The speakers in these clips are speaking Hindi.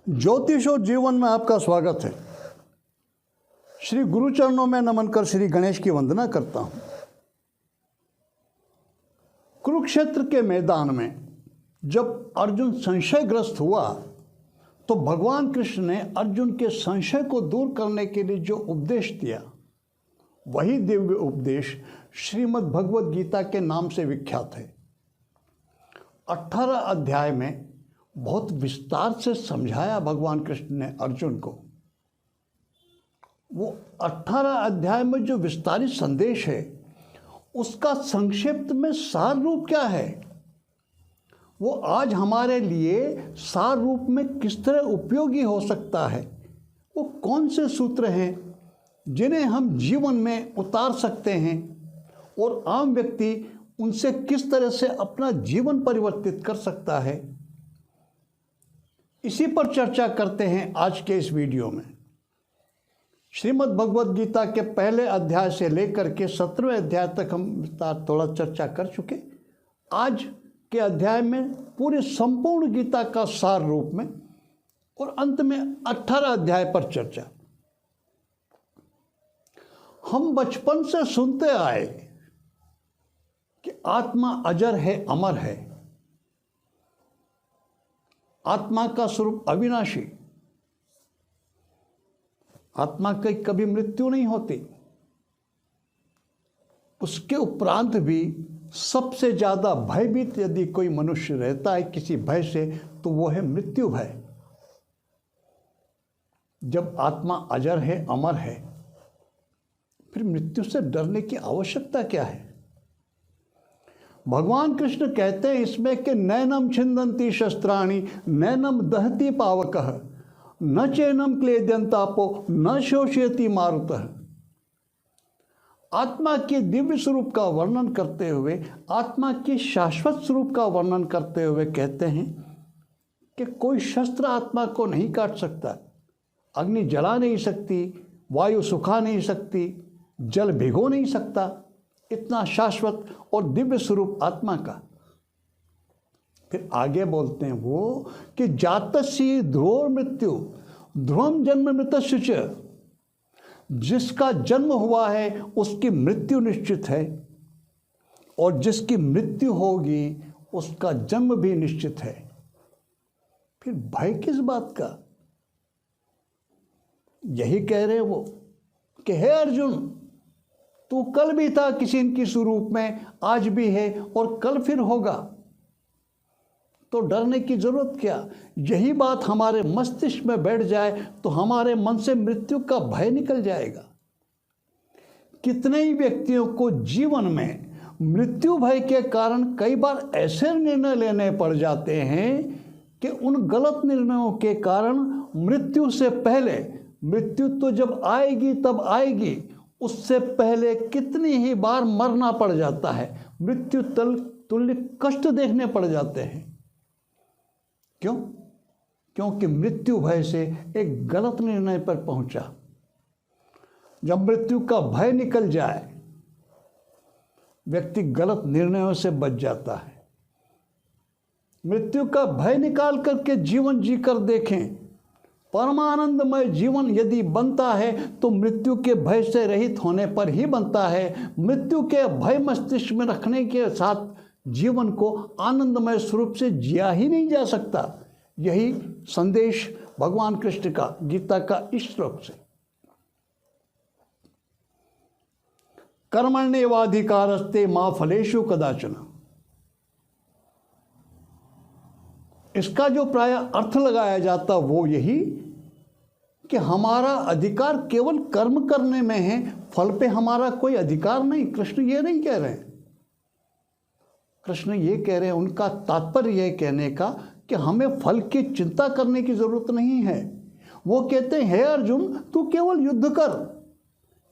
ज्योतिष और जीवन में आपका स्वागत है। श्री गुरु चरणों में नमन कर श्री गणेश की वंदना करता हूँ। कुरुक्षेत्र के मैदान में जब अर्जुन संशयग्रस्त हुआ तो भगवान कृष्ण ने अर्जुन के संशय को दूर करने के लिए जो उपदेश दिया, वही दिव्य उपदेश श्रीमद् भगवद गीता के नाम से विख्यात है। 18 अध्याय में बहुत विस्तार से समझाया भगवान कृष्ण ने अर्जुन को। वो 18 अध्याय में जो विस्तारित संदेश है, उसका संक्षिप्त में सार रूप क्या है, वो आज हमारे लिए सार रूप में किस तरह उपयोगी हो सकता है, वो कौन से सूत्र हैं जिन्हें हम जीवन में उतार सकते हैं और आम व्यक्ति उनसे किस तरह से अपना जीवन परिवर्तित कर सकता है, इसी पर चर्चा करते हैं आज के इस वीडियो में। श्रीमद् भगवद गीता के पहले अध्याय से लेकर के 17वें अध्याय तक हम विस्तार थोड़ा चर्चा कर चुके। आज के अध्याय में पूरे संपूर्ण गीता का सार रूप में और अंत में 18 अध्याय पर चर्चा। हम बचपन से सुनते आए कि आत्मा अजर है, अमर है, आत्मा का स्वरूप अविनाशी, आत्मा की कभी मृत्यु नहीं होती। उसके उपरांत भी सबसे ज़्यादा भयभीत यदि कोई मनुष्य रहता है किसी भय से, तो वो है मृत्यु भय। जब आत्मा अजर है, अमर है, फिर मृत्यु से डरने की आवश्यकता क्या है? भगवान कृष्ण कहते हैं इसमें कि नैनम छिन्दन्ति शस्त्राणि नैनम दहति पावकः न चैनम क्लेद्यन्तापो न शोषयति मारुतः। आत्मा के दिव्य स्वरूप का वर्णन करते हुए, आत्मा के शाश्वत स्वरूप का वर्णन करते हुए कहते हैं कि कोई शस्त्र आत्मा को नहीं काट सकता, अग्नि जला नहीं सकती, वायु सुखा नहीं सकती, जल भिगो नहीं सकता। इतना शाश्वत और दिव्य स्वरूप आत्मा का। फिर आगे बोलते हैं वो कि जातस्य ध्रुव मृत्यु ध्रुवम जन्म मृतस्य च, जिसका जन्म हुआ है उसकी मृत्यु निश्चित है, और जिसकी मृत्यु होगी उसका जन्म भी निश्चित है। फिर भय किस बात का? यही कह रहे वो कि हे अर्जुन, तू कल भी था किसी न किसी रूप में, आज भी है और कल फिर होगा, तो डरने की जरूरत क्या? यही बात हमारे मस्तिष्क में बैठ जाए तो हमारे मन से मृत्यु का भय निकल जाएगा। कितने ही व्यक्तियों को जीवन में मृत्यु भय के कारण कई बार ऐसे निर्णय लेने पड़ जाते हैं कि उन गलत निर्णयों के कारण मृत्यु से पहले, मृत्यु तो जब आएगी तब आएगी, उससे पहले कितनी ही बार मरना पड़ जाता है, मृत्यु तुल्य कष्ट देखने पड़ जाते हैं। क्यों? क्योंकि मृत्यु भय से एक गलत निर्णय पर पहुंचा। जब मृत्यु का भय निकल जाए, व्यक्ति गलत निर्णयों से बच जाता है। मृत्यु का भय निकाल करके जीवन जीकर देखें। परमानंदमय जीवन यदि बनता है तो मृत्यु के भय से रहित होने पर ही बनता है। मृत्यु के भय मस्तिष्क में रखने के साथ जीवन को आनंदमय स्वरूप से जिया ही नहीं जा सकता। यही संदेश भगवान कृष्ण का गीता का इस श्लोक से। कर्मण्येवाधिकारस्ते मा फलेषु कदाचन। इसका जो प्राय अर्थ लगाया जाता वो यही कि हमारा अधिकार केवल कर्म करने में है, फल पे हमारा कोई अधिकार नहीं। कृष्ण ये नहीं कह रहे हैं। कृष्ण ये कह रहे हैं, उनका तात्पर्य यह कहने का कि हमें फल की चिंता करने की जरूरत नहीं है। वो कहते हैं हे अर्जुन, तू केवल युद्ध कर,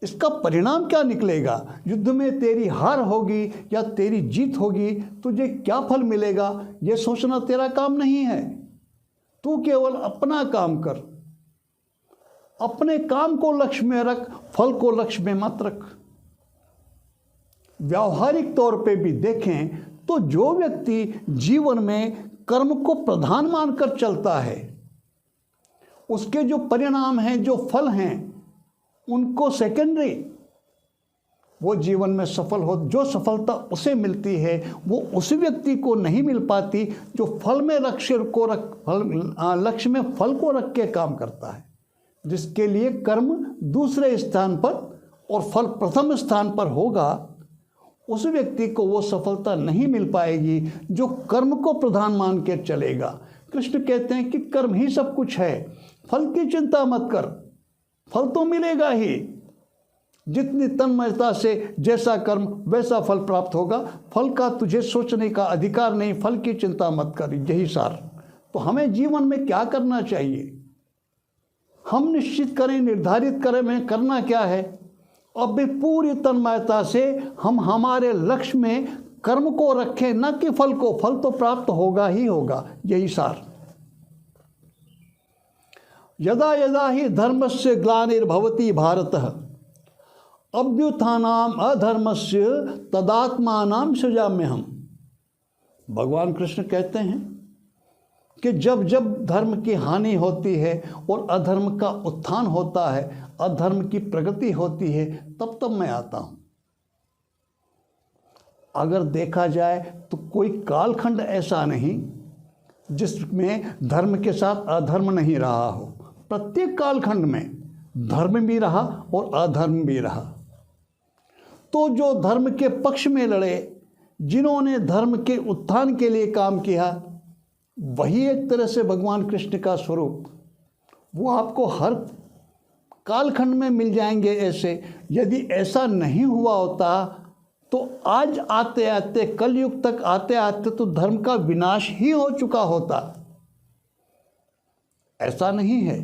इसका परिणाम क्या निकलेगा, युद्ध में तेरी हार होगी या तेरी जीत होगी, तुझे क्या फल मिलेगा, ये सोचना तेरा काम नहीं है। तू केवल अपना काम कर, अपने काम को लक्ष्य में रख, फल को लक्ष्य में मत रख। व्यावहारिक तौर पे भी देखें तो जो व्यक्ति जीवन में कर्म को प्रधान मानकर चलता है, उसके जो परिणाम हैं, जो फल हैं, उनको सेकेंडरी, वो जीवन में सफल हो, जो सफलता उसे मिलती है वो उस व्यक्ति को नहीं मिल पाती जो फल में लक्ष्य में फल को रख के काम करता है, जिसके लिए कर्म दूसरे स्थान पर और फल प्रथम स्थान पर होगा। उस व्यक्ति को वो सफलता नहीं मिल पाएगी जो कर्म को प्रधान मान के चलेगा। कृष्ण कहते हैं कि कर्म ही सब कुछ है, फल की चिंता मत कर, फल तो मिलेगा ही। जितनी तन्मयता से जैसा कर्म वैसा फल प्राप्त होगा, फल का तुझे सोचने का अधिकार नहीं, फल की चिंता मत कर। यही सार। तो हमें जीवन में क्या करना चाहिए, हम निश्चित करें, निर्धारित करें हमें करना क्या है। अब भी पूरी तन्मयता से हम हमारे लक्ष्य में कर्म को रखें, न कि फल को। फल तो प्राप्त होगा ही होगा। यही सार। यदा यदा ही धर्मस्य ग्लानिर्भवति भारतः अभ्युत्थानाम अधर्मस्य तदात्मानां सृजाम्यहम्। भगवान कृष्ण कहते हैं कि जब जब धर्म की हानि होती है और अधर्म का उत्थान होता है, अधर्म की प्रगति होती है, तब तब मैं आता हूं। अगर देखा जाए तो कोई कालखंड ऐसा नहीं जिसमें धर्म के साथ अधर्म नहीं रहा हो। प्रत्येक कालखंड में धर्म भी रहा और अधर्म भी रहा। तो जो धर्म के पक्ष में लड़े, जिन्होंने धर्म के उत्थान के लिए काम किया, वही एक तरह से भगवान कृष्ण का स्वरूप। वो आपको हर कालखंड में मिल जाएंगे ऐसे। यदि ऐसा नहीं हुआ होता तो आज आते आते, कलयुग तक आते आते तो धर्म का विनाश ही हो चुका होता। ऐसा नहीं है।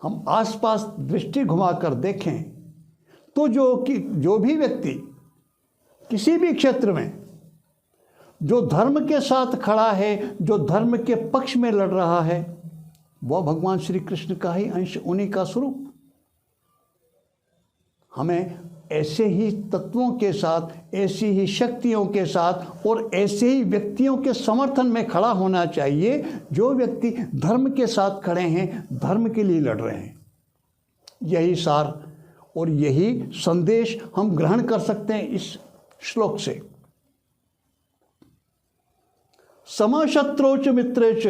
हम आसपास दृष्टि घुमाकर देखें तो जो भी व्यक्ति किसी भी क्षेत्र में जो धर्म के साथ खड़ा है, जो धर्म के पक्ष में लड़ रहा है, वह भगवान श्री कृष्ण का ही अंश, उन्हीं का स्वरूप। हमें ऐसे ही तत्वों के साथ, ऐसी ही शक्तियों के साथ और ऐसे ही व्यक्तियों के समर्थन में खड़ा होना चाहिए जो व्यक्ति धर्म के साथ खड़े हैं, धर्म के लिए लड़ रहे हैं। यही सार और यही संदेश हम ग्रहण कर सकते हैं इस श्लोक से। समशत्रो च मित्रे च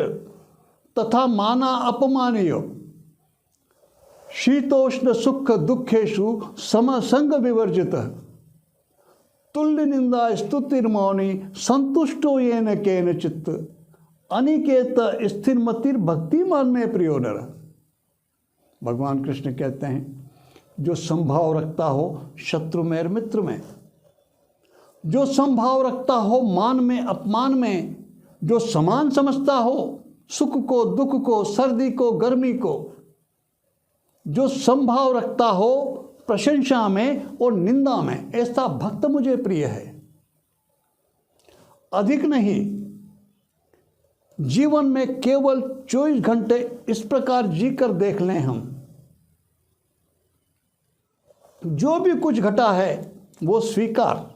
तथा माना अपमानयो शीतोष्ण सुख दुखेषु समसंग विवर्जित तुल्य निंदा स्तुतिर्मौनी संतुष्टो येन केनचित् अनिकेत स्थिरमतिर भक्तिमान में प्रियो नर। भगवान कृष्ण कहते हैं जो संभाव रखता हो शत्रु में और मित्र में, जो संभाव रखता हो मान में अपमान में, जो समान समझता हो सुख को दुख को, सर्दी को गर्मी को, जो संभाव रखता हो प्रशंसा में और निंदा में, ऐसा भक्त मुझे प्रिय है। अधिक नहीं, जीवन में केवल 24 घंटे इस प्रकार जीकर देख लें हम। जो भी कुछ घटा है वो स्वीकार।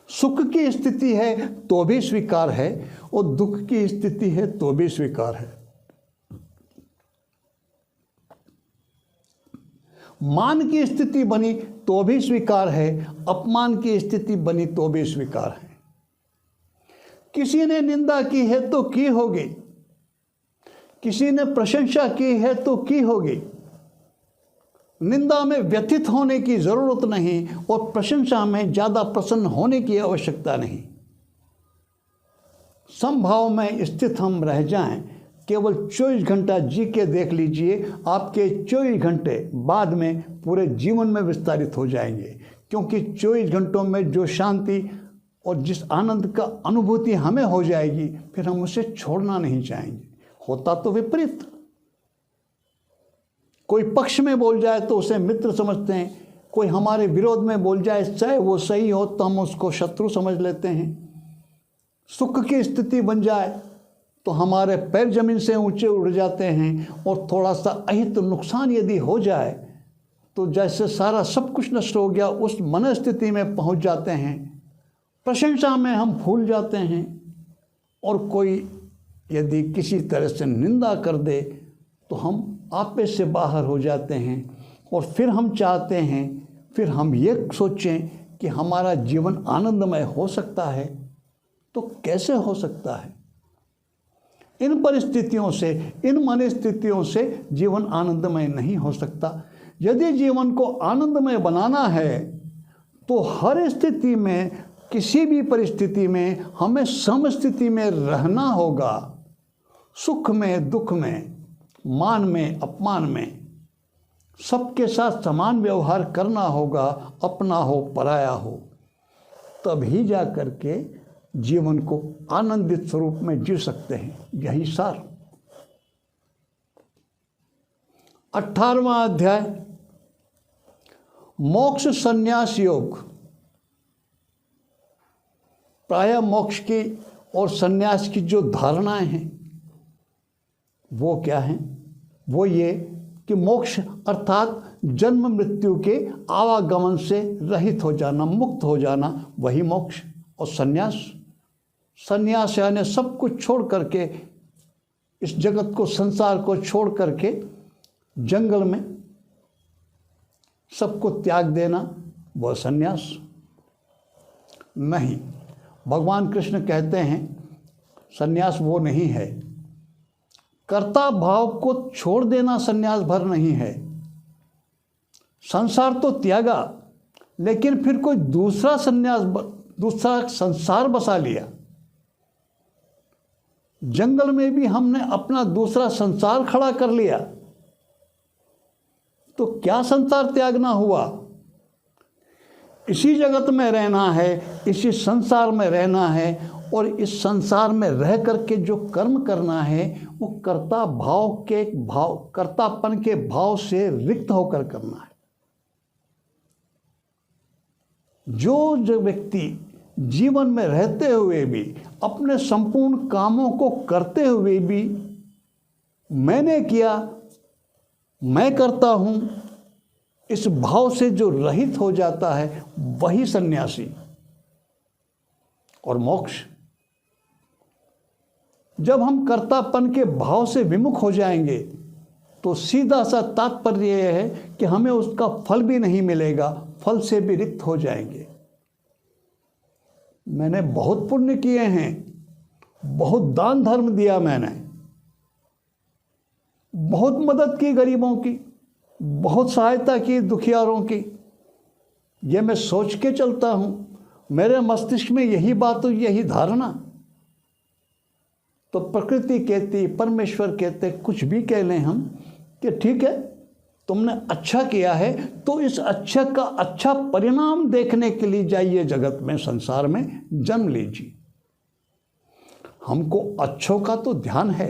सुख की स्थिति है तो भी स्वीकार है और दुख की स्थिति है तो भी स्वीकार है। मान की स्थिति बनी तो भी स्वीकार है, अपमान की स्थिति बनी तो भी स्वीकार है। किसी ने निंदा की है तो की होगी, किसी ने प्रशंसा की है तो की होगी। निंदा में व्यथित होने की जरूरत नहीं और प्रशंसा में ज्यादा प्रसन्न होने की आवश्यकता नहीं। संभाव में स्थित हम रह जाएं, केवल 24 घंटा जी के देख लीजिए, आपके 24 घंटे बाद में पूरे जीवन में विस्तारित हो जाएंगे। क्योंकि 24 घंटों में जो शांति और जिस आनंद का अनुभूति हमें हो जाएगी, फिर हम उसे छोड़ना नहीं चाहेंगे। होता तो विपरीत, कोई पक्ष में बोल जाए तो उसे मित्र समझते हैं, कोई हमारे विरोध में बोल जाए चाहे वो सही हो तो हम उसको शत्रु समझ लेते हैं। सुख की स्थिति बन जाए तो हमारे पैर जमीन से ऊंचे उड़ जाते हैं और थोड़ा सा अहित नुकसान यदि हो जाए तो जैसे सारा सब कुछ नष्ट हो गया उस मन स्थिति में पहुंच जाते हैं। प्रशंसा में हम भूल जाते हैं और कोई यदि किसी तरह से निंदा कर दे तो हम आपे से बाहर हो जाते हैं और फिर हम चाहते हैं, फिर हम ये सोचें कि हमारा जीवन आनंदमय हो सकता है। तो कैसे हो सकता है? इन परिस्थितियों से, इन मनस्थितियों से जीवन आनंदमय नहीं हो सकता। यदि जीवन को आनंदमय बनाना है तो हर स्थिति में, किसी भी परिस्थिति में हमें समस्थिति में रहना होगा। सुख में, दुख में, मान में, अपमान में सबके साथ समान व्यवहार करना होगा, अपना हो पराया हो। तभी जा कर के जीवन को आनंदित स्वरूप में जी सकते हैं। यही सार 18वां अध्याय मोक्ष संन्यास योग। प्रायः मोक्ष की और संन्यास की जो धारणाएं हैं वो क्या हैं? वो ये कि मोक्ष अर्थात जन्म मृत्यु के आवागमन से रहित हो जाना, मुक्त हो जाना, वही मोक्ष। और संन्यास, संन्यास यानी सब कुछ छोड़ करके, इस जगत को, संसार को छोड़ करके जंगल में सबको त्याग देना, वह संन्यास नहीं। भगवान कृष्ण कहते हैं संन्यास वो नहीं है। कर्ता भाव को छोड़ देना संन्यास भर नहीं है। संसार तो त्यागा, लेकिन फिर कोई दूसरा दूसरा संसार बसा लिया। जंगल में भी हमने अपना दूसरा संसार खड़ा कर लिया, तो क्या संसार त्यागना हुआ? इसी जगत में रहना है, इसी संसार में रहना है, और इस संसार में रह करके जो कर्म करना है वो कर्ता भाव के भाव, कर्तापन के भाव से रिक्त होकर करना है। जो व्यक्ति जीवन में रहते हुए भी, अपने संपूर्ण कामों को करते हुए भी मैंने किया, मैं करता हूँ, इस भाव से जो रहित हो जाता है वही सन्यासी। और मोक्ष, जब हम कर्तापन के भाव से विमुख हो जाएंगे तो सीधा सा तात्पर्य यह है कि हमें उसका फल भी नहीं मिलेगा, फल से भी रिक्त हो जाएंगे। मैंने बहुत पुण्य किए हैं, बहुत दान धर्म दिया, मैंने बहुत मदद की गरीबों की, बहुत सहायता की दुखियारों की, ये मैं सोच के चलता हूँ, मेरे मस्तिष्क में यही बात और यही धारणा। तो प्रकृति कहती, परमेश्वर कहते, कुछ भी कह लें हम कि ठीक है तुमने अच्छा किया है, तो इस अच्छे का अच्छा परिणाम देखने के लिए जाइए जगत में, संसार में जन्म लीजिए। हमको अच्छों का तो ध्यान है,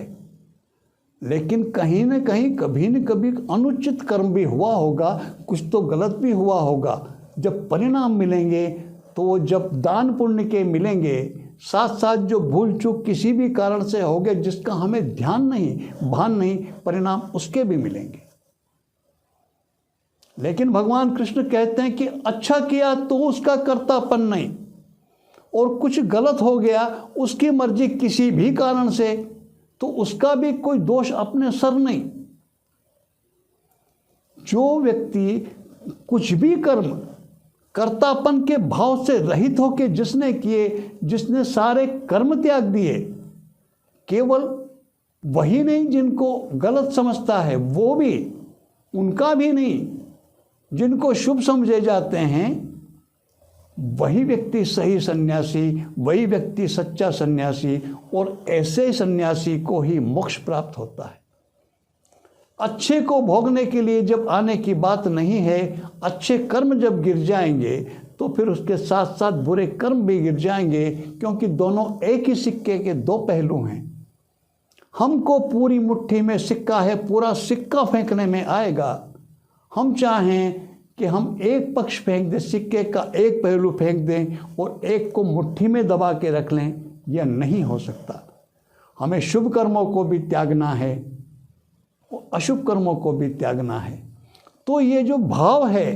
लेकिन कहीं न कहीं, कभी न कभी अनुचित कर्म भी हुआ होगा, कुछ तो गलत भी हुआ होगा। जब परिणाम मिलेंगे तो वो जब दान पुण्य के मिलेंगे, साथ साथ जो भूल चूक किसी भी कारण से हो गए जिसका हमें ध्यान नहीं, भान नहीं, परिणाम उसके भी मिलेंगे। लेकिन भगवान कृष्ण कहते हैं कि अच्छा किया तो उसका कर्तापन नहीं, और कुछ गलत हो गया उसकी मर्जी किसी भी कारण से, तो उसका भी कोई दोष अपने सर नहीं। जो व्यक्ति कुछ भी कर्म कर्तापन के भाव से रहित होकर जिसने किए, जिसने सारे कर्म त्याग दिए, केवल वही नहीं जिनको गलत समझता है, वो भी, उनका भी नहीं, जिनको शुभ समझे जाते हैं, वही व्यक्ति सही सन्यासी, वही व्यक्ति सच्चा सन्यासी, और ऐसे सन्यासी को ही मोक्ष प्राप्त होता है। अच्छे को भोगने के लिए जब आने की बात नहीं है, अच्छे कर्म जब गिर जाएंगे तो फिर उसके साथ साथ बुरे कर्म भी गिर जाएंगे, क्योंकि दोनों एक ही सिक्के के दो पहलू हैं। हमको पूरी मुट्ठी में सिक्का है, पूरा सिक्का फेंकने में आएगा। हम चाहें कि हम एक पक्ष फेंक दें, सिक्के का एक पहलू फेंक दें और एक को मुट्ठी में दबा के रख लें, यह नहीं हो सकता। हमें शुभ कर्मों को भी त्यागना है और अशुभ कर्मों को भी त्यागना है। तो ये जो भाव है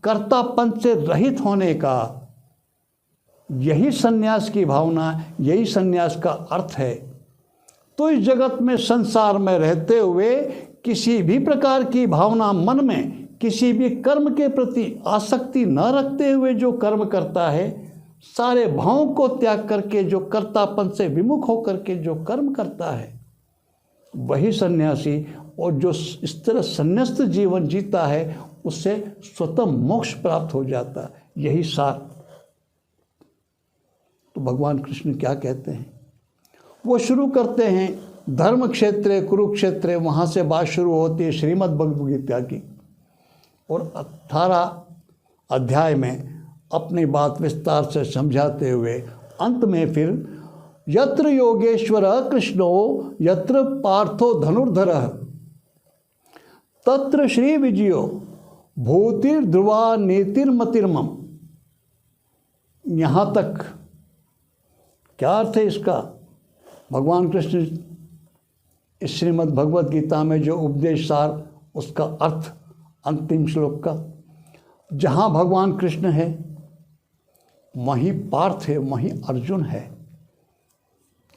कर्तापन से रहित होने का, यही सन्यास की भावना, यही सन्यास का अर्थ है। तो इस जगत में संसार में रहते हुए किसी भी प्रकार की भावना मन में किसी भी कर्म के प्रति आसक्ति न रखते हुए जो कर्म करता है, सारे भावों को त्याग करके जो कर्तापन से विमुख होकर के जो कर्म करता है, वही सन्यासी, और जो इस तरह संन्यास्त जीवन जीता है उससे स्वतः मोक्ष प्राप्त हो जाता है। यही सार। तो भगवान कृष्ण क्या कहते हैं? वो शुरू करते हैं धर्म क्षेत्रे कुरुक्षेत्रे, वहाँ से बात शुरू होती है श्रीमद् भगवद गीता की, और 18 अध्याय में अपनी बात विस्तार से समझाते हुए अंत में फिर यत्र योगेश्वर कृष्णो यत्र पार्थो धनुर्धरः तत्र श्री विजयो भूतिर्ध्रुवा नीतिर्मतिर्मम। यहाँ तक क्या अर्थ है इसका? भगवान कृष्ण इस श्रीमद् भगवद गीता में जो उपदेश सार, उसका अर्थ अंतिम श्लोक का, जहाँ भगवान कृष्ण है वहीं पार्थ है, वहीं अर्जुन है,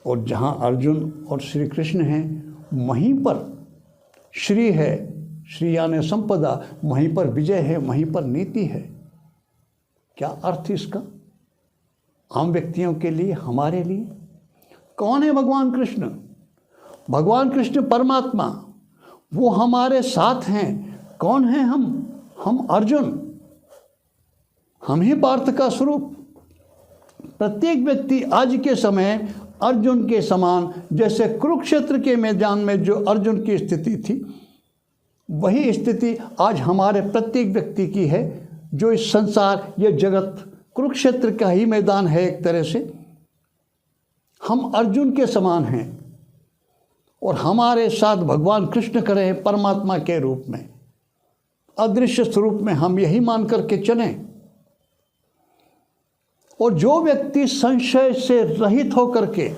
और जहाँ अर्जुन और श्री कृष्ण हैं वहीं पर श्री है, श्री यानी संपदा, वहीं पर विजय है, वहीं पर नीति है। क्या अर्थ इसका आम व्यक्तियों के लिए, हमारे लिए? कौन है भगवान कृष्ण? भगवान कृष्ण परमात्मा, वो हमारे साथ हैं। कौन है हम अर्जुन, हम ही पार्थ का स्वरूप। प्रत्येक व्यक्ति आज के समय अर्जुन के समान, जैसे कुरुक्षेत्र के मैदान में जो अर्जुन की स्थिति थी, वही स्थिति आज हमारे प्रत्येक व्यक्ति की है। जो इस संसार, ये जगत कुरुक्षेत्र का ही मैदान है एक तरह से। हम अर्जुन के समान हैं, और हमारे साथ भगवान कृष्ण खड़े हैं परमात्मा के रूप में, अदृश्य स्वरूप में। हम यही मान करके चलें। और जो व्यक्ति संशय से रहित होकर के,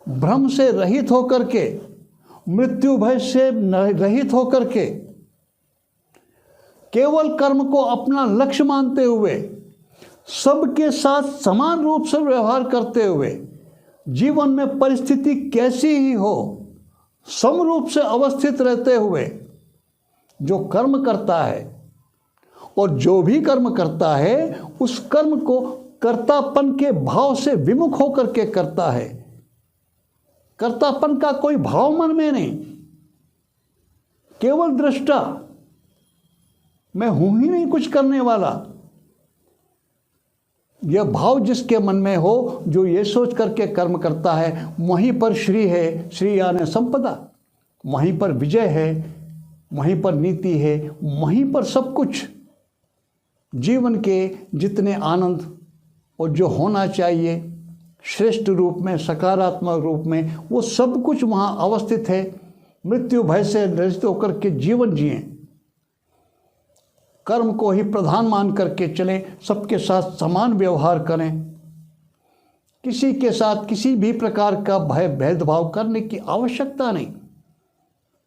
भ्रम से रहित होकर के, मृत्यु भय से रहित होकर के, केवल कर्म को अपना लक्ष्य मानते हुए, सबके साथ समान रूप से व्यवहार करते हुए, जीवन में परिस्थिति कैसी ही हो समरूप से अवस्थित रहते हुए जो कर्म करता है, और जो भी कर्म करता है उस कर्म को कर्तापन के भाव से विमुख होकर के करता है। कर्तापन का कोई भाव मन में नहीं, केवल दृष्टा, मैं हूं ही नहीं कुछ करने वाला। यह भाव जिसके मन में हो, जो ये सोच करके कर्म करता है, वहीं पर श्री है, श्री यानी संपदा, वहीं पर विजय है, वहीं पर नीति है, वहीं पर सब कुछ। जीवन के जितने आनंद और जो होना चाहिए श्रेष्ठ रूप में, सकारात्मक रूप में, वो सब कुछ वहाँ अवस्थित है। मृत्यु भय से रहित होकर के जीवन जिएं, कर्म को ही प्रधान मान करके चलें, सबके साथ समान व्यवहार करें, किसी के साथ किसी भी प्रकार का भेदभाव करने की आवश्यकता नहीं।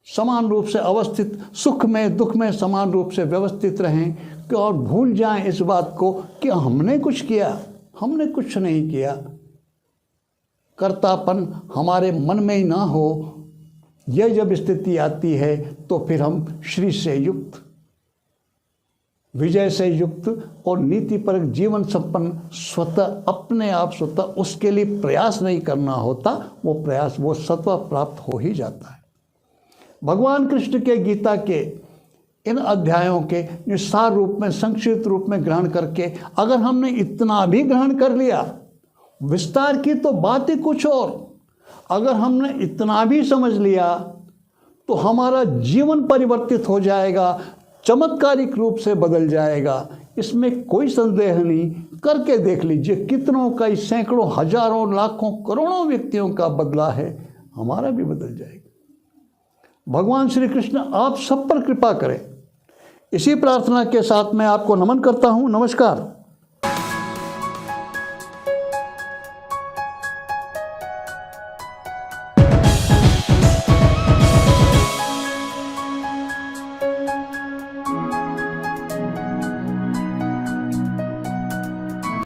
समान रूप से अवस्थित, सुख में दुख में समान रूप से व्यवस्थित रहें, कि और भूल जाएं इस बात को कि हमने कुछ किया, हमने कुछ नहीं किया। कर्तापन हमारे मन में ही ना हो। यह जब स्थिति आती है तो फिर हम श्री से युक्त, विजय से युक्त और नीतिपरक जीवन संपन्न स्वतः अपने आप स्वतः, उसके लिए प्रयास नहीं करना होता, वो प्रयास वो स्वतः प्राप्त हो ही जाता है। भगवान कृष्ण के गीता के इन अध्यायों के निस्सार रूप में, संक्षिप्त रूप में ग्रहण करके अगर हमने इतना भी ग्रहण कर लिया, विस्तार की तो बात ही कुछ और, अगर हमने इतना भी समझ लिया तो हमारा जीवन परिवर्तित हो जाएगा, चमत्कारिक रूप से बदल जाएगा। इसमें कोई संदेह नहीं। करके देख लीजिए, कितनों का, सैकड़ों, हजारों, लाखों, करोड़ों व्यक्तियों का बदला है, हमारा भी बदल जाएगा। भगवान श्री कृष्ण आप सब पर कृपा करें। इसी प्रार्थना के साथ मैं आपको नमन करता हूँ। नमस्कार।